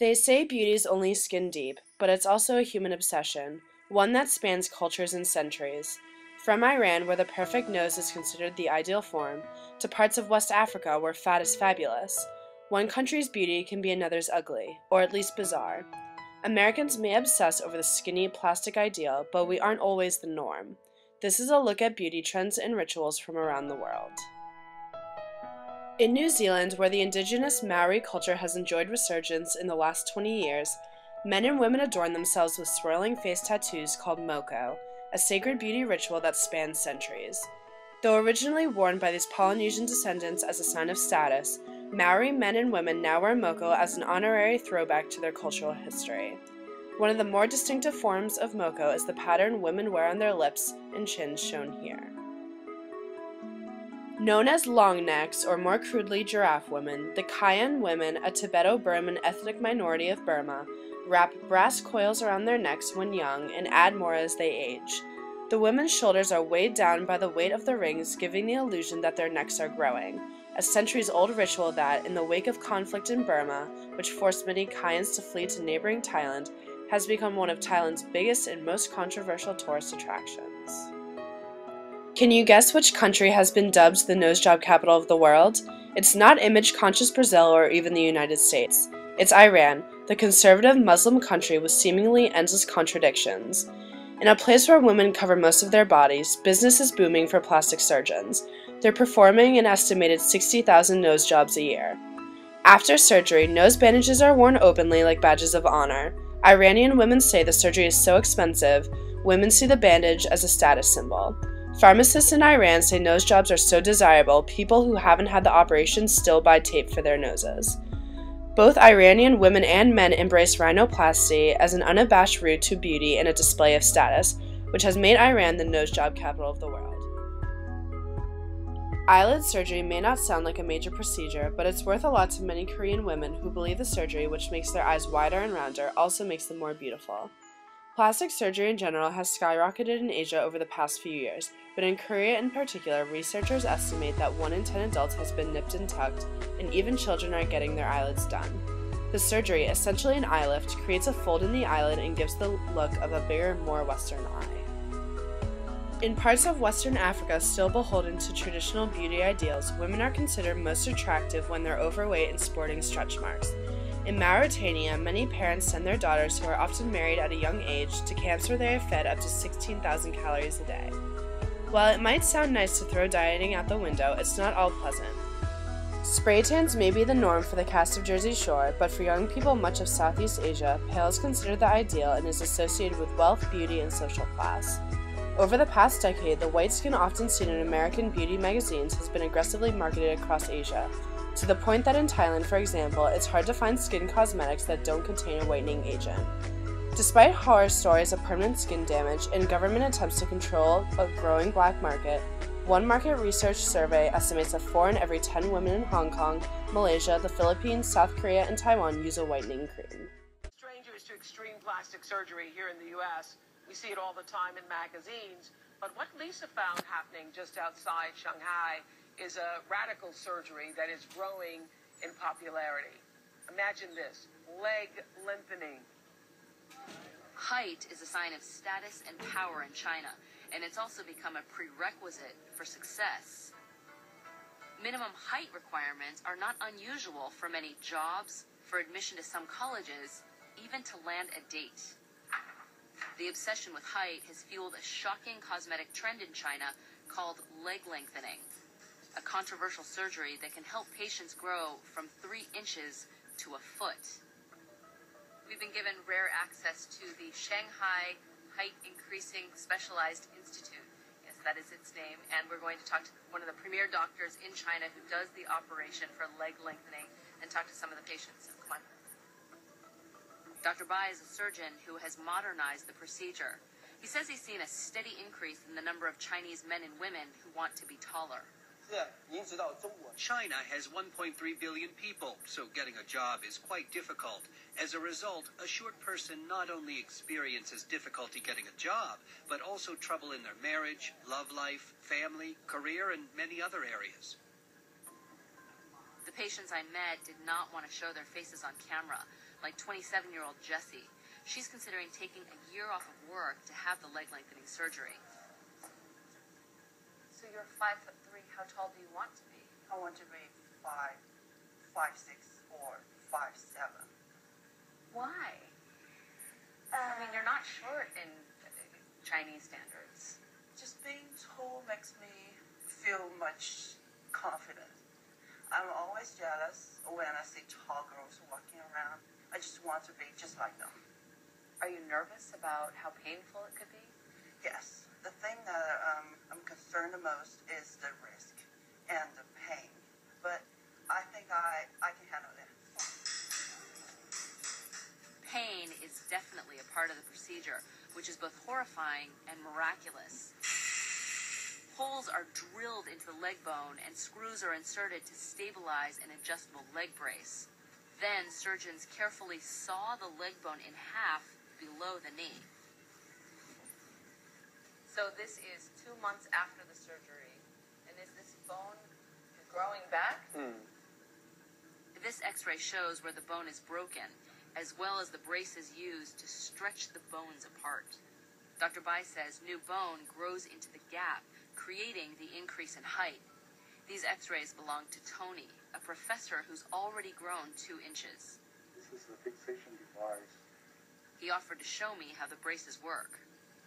They say beauty is only skin deep, but it's also a human obsession, one that spans cultures and centuries. From Iran, where the perfect nose is considered the ideal form, to parts of West Africa where fat is fabulous, one country's beauty can be another's ugly, or at least bizarre. Americans may obsess over the skinny, plastic ideal, but we aren't always the norm. This is a look at beauty trends and rituals from around the world. In New Zealand, where the indigenous Maori culture has enjoyed resurgence in the last 20 years, men and women adorn themselves with swirling face tattoos called moko, a sacred beauty ritual that spans centuries. Though originally worn by these Polynesian descendants as a sign of status, Maori men and women now wear moko as an honorary throwback to their cultural history. One of the more distinctive forms of moko is the pattern women wear on their lips and chins shown here. Known as long necks, or more crudely giraffe women, the Kayan women, a Tibeto-Burman ethnic minority of Burma, wrap brass coils around their necks when young and add more as they age. The women's shoulders are weighed down by the weight of the rings, giving the illusion that their necks are growing, a centuries-old ritual that, in the wake of conflict in Burma, which forced many Kayans to flee to neighboring Thailand, has become one of Thailand's biggest and most controversial tourist attractions. Can you guess which country has been dubbed the nose job capital of the world? It's not image-conscious Brazil or even the United States. It's Iran, the conservative Muslim country with seemingly endless contradictions. In a place where women cover most of their bodies, business is booming for plastic surgeons. They're performing an estimated 60,000 nose jobs a year. After surgery, nose bandages are worn openly like badges of honor. Iranian women say the surgery is so expensive, women see the bandage as a status symbol. Pharmacists in Iran say nose jobs are so desirable, people who haven't had the operation still buy tape for their noses. Both Iranian women and men embrace rhinoplasty as an unabashed route to beauty and a display of status, which has made Iran the nose job capital of the world. Eyelid surgery may not sound like a major procedure, but it's worth a lot to many Korean women who believe the surgery, which makes their eyes wider and rounder, also makes them more beautiful. Plastic surgery in general has skyrocketed in Asia over the past few years, but in Korea in particular, researchers estimate that 1 in 10 adults has been nipped and tucked, and even children are getting their eyelids done. The surgery, essentially an eye lift, creates a fold in the eyelid and gives the look of a bigger, more Western eye. In parts of Western Africa still beholden to traditional beauty ideals, women are considered most attractive when they're overweight and sporting stretch marks. In Mauritania, many parents send their daughters, who are often married at a young age, to camps where they are fed up to 16,000 calories a day. While it might sound nice to throw dieting out the window, it's not all pleasant. Spray tans may be the norm for the cast of Jersey Shore, but for young people much of Southeast Asia, pale is considered the ideal and is associated with wealth, beauty, and social class. Over the past decade, the white skin often seen in American beauty magazines has been aggressively marketed across Asia, to the point that in Thailand, for example, it's hard to find skin cosmetics that don't contain a whitening agent. Despite horror stories of permanent skin damage and government attempts to control a growing black market, one market research survey estimates that 4 in every 10 women in Hong Kong, Malaysia, the Philippines, South Korea, and Taiwan use a whitening cream. Strangers to extreme plastic surgery here in the U.S. We see it all the time in magazines, but what Lisa found happening just outside Shanghai is a radical surgery that is growing in popularity. Imagine this, leg lengthening. Height is a sign of status and power in China, and it's also become a prerequisite for success. Minimum height requirements are not unusual for many jobs, for admission to some colleges, even to land a date. The obsession with height has fueled a shocking cosmetic trend in China called leg lengthening, a controversial surgery that can help patients grow from 3 inches to a foot. We've been given rare access to the Shanghai Height Increasing Specialized Institute. Yes, that is its name, and we're going to talk to one of the premier doctors in China who does the operation for leg lengthening and talk to some of the patients. Come on. Dr. Bai is a surgeon who has modernized the procedure. He says he's seen a steady increase in the number of Chinese men and women who want to be taller. China has 1.3 billion people, so getting a job is quite difficult. As a result, a short person not only experiences difficulty getting a job, but also trouble in their marriage, love life, family, career, and many other areas. The patients I met did not want to show their faces on camera, like 27-year-old Jessie. She's considering taking a year off of work to have the leg lengthening surgery. So you're 5'3". How tall do you want to be? I want to be 5'6", or 5'7". Why? I mean, you're not short in Chinese standards. Just being tall makes me feel much confident. I'm always jealous when I see tall girls walking around. I just want to be just like them. Are you nervous about how painful it could be? Yes. The thing that I'm concerned the most is the risk and the pain. But I think I can handle it. Pain is definitely a part of the procedure, which is both horrifying and miraculous. Holes are drilled into the leg bone and screws are inserted to stabilize an adjustable leg brace. Then surgeons carefully saw the leg bone in half below the knee. So this is 2 months after the surgery. And is this bone growing back? This x-ray shows where the bone is broken, as well as the braces used to stretch the bones apart. Dr. Bai says new bone grows into the gap, creating the increase in height. These x-rays belong to Tony, a professor who's already grown 2 inches. This is a fixation device. He offered to show me how the braces work.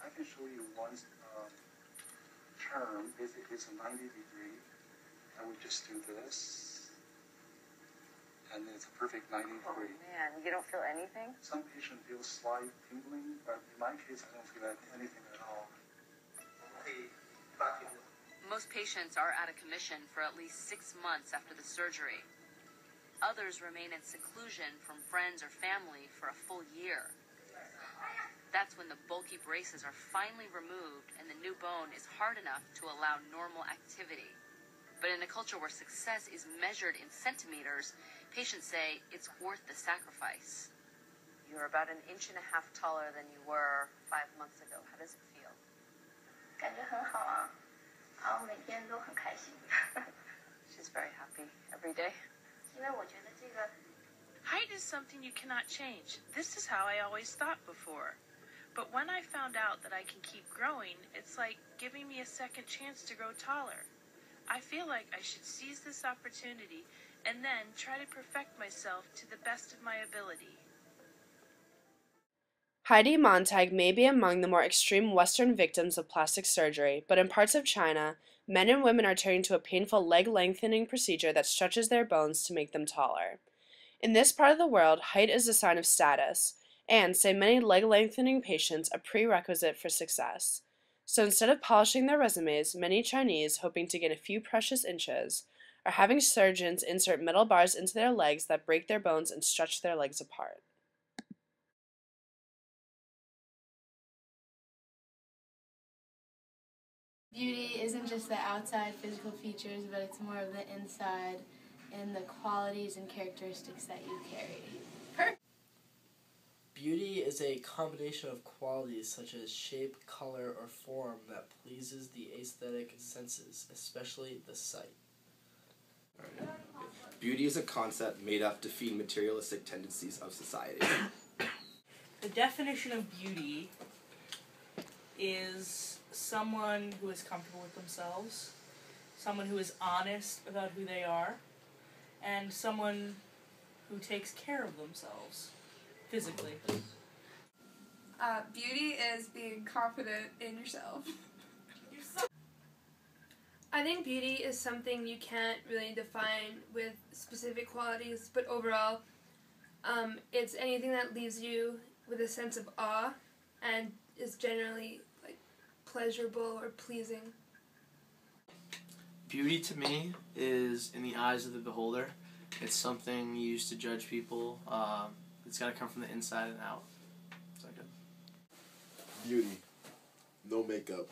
I can show you one term. Basically, it's a 90 degree. I would just do this. And it's a perfect 90 degree. Man, you don't feel anything? Some patient feels slight tingling, but in my case, I don't feel anything at all. Most patients are out of commission for at least 6 months after the surgery. Others remain in seclusion from friends or family for a full year. That's when the bulky braces are finally removed and the new bone is hard enough to allow normal activity. But in a culture where success is measured in centimeters, patients say it's worth the sacrifice. You're about 1.5 inches taller than you were 5 months ago. How does it feel? 感觉很好啊，然后每天都很开心。 She's very happy every day. 因为我觉得这个 Height is something you cannot change. This is how I always thought before. But when I found out that I can keep growing, it's like giving me a second chance to grow taller. I feel like I should seize this opportunity and then try to perfect myself to the best of my ability. Heidi Montag may be among the more extreme Western victims of plastic surgery, but in parts of China, men and women are turning to a painful leg lengthening procedure that stretches their bones to make them taller. In this part of the world, height is a sign of status, and, say many leg lengthening patients, a prerequisite for success. So instead of polishing their resumes, many Chinese, hoping to gain a few precious inches, are having surgeons insert metal bars into their legs that break their bones and stretch their legs apart. Beauty isn't just the outside physical features, but it's more of the inside and the qualities and characteristics that you carry. Beauty is a combination of qualities such as shape, color, or form that pleases the aesthetic senses, especially the sight. Beauty is a concept made up to feed materialistic tendencies of society. The definition of beauty is someone who is comfortable with themselves, someone who is honest about who they are, and someone who takes care of themselves physically. Beauty is being confident in yourself. I think beauty is something you can't really define with specific qualities, but overall, it's anything that leaves you with a sense of awe and is generally like pleasurable or pleasing. Beauty to me is in the eyes of the beholder. It's something you use to judge people. It's got to come from the inside and out. Is that good? Beauty. No makeup.